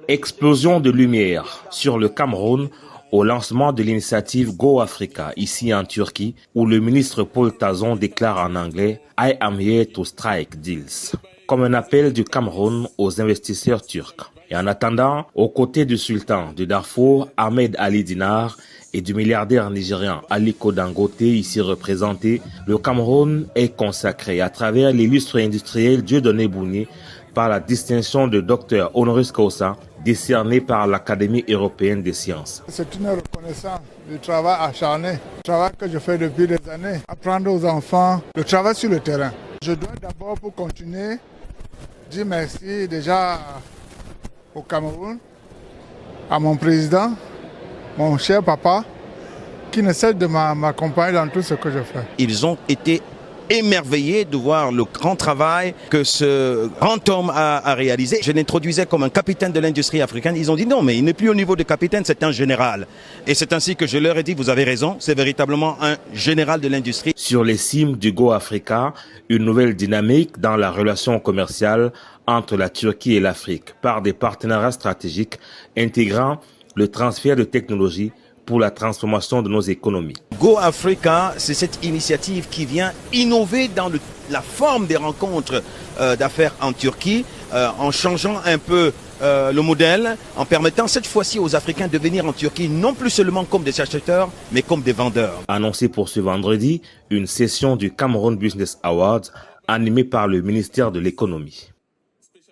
Explosion de lumière sur le Cameroun au lancement de l'initiative Go Africa, ici en Turquie, où le ministre Paul Tazon déclare en anglais « I am here to strike deals », comme un appel du Cameroun aux investisseurs turcs. Et en attendant, aux côtés du sultan de Darfour, Ahmed Ali Dinar, et du milliardaire nigérian Aliko Dangote, ici représenté, le Cameroun est consacré à travers l'illustre industriel Dieudonné Bounier par la distinction de docteur honoris causa décernée par l'Académie européenne des sciences. C'est une reconnaissance du travail acharné, le travail que je fais depuis des années, apprendre aux enfants le travail sur le terrain. Je dois d'abord, pour continuer, dire merci déjà au Cameroun, à mon président, mon cher papa, qui ne cesse de m'accompagner dans tout ce que je fais. Ils ont été émerveillés de voir le grand travail que ce grand homme a réalisé. Je l'introduisais comme un capitaine de l'industrie africaine. Ils ont dit non, mais il n'est plus au niveau de capitaine, c'est un général. Et c'est ainsi que je leur ai dit, vous avez raison, c'est véritablement un général de l'industrie. Sur les cimes du Go Africa, une nouvelle dynamique dans la relation commerciale entre la Turquie et l'Afrique par des partenariats stratégiques intégrant le transfert de technologies pour la transformation de nos économies. Go Africa, c'est cette initiative qui vient innover dans la forme des rencontres d'affaires en Turquie, en changeant un peu le modèle, en permettant cette fois-ci aux Africains de venir en Turquie, non plus seulement comme des acheteurs, mais comme des vendeurs. Annoncé pour ce vendredi, une session du Cameroun Business Awards animée par le ministère de l'économie.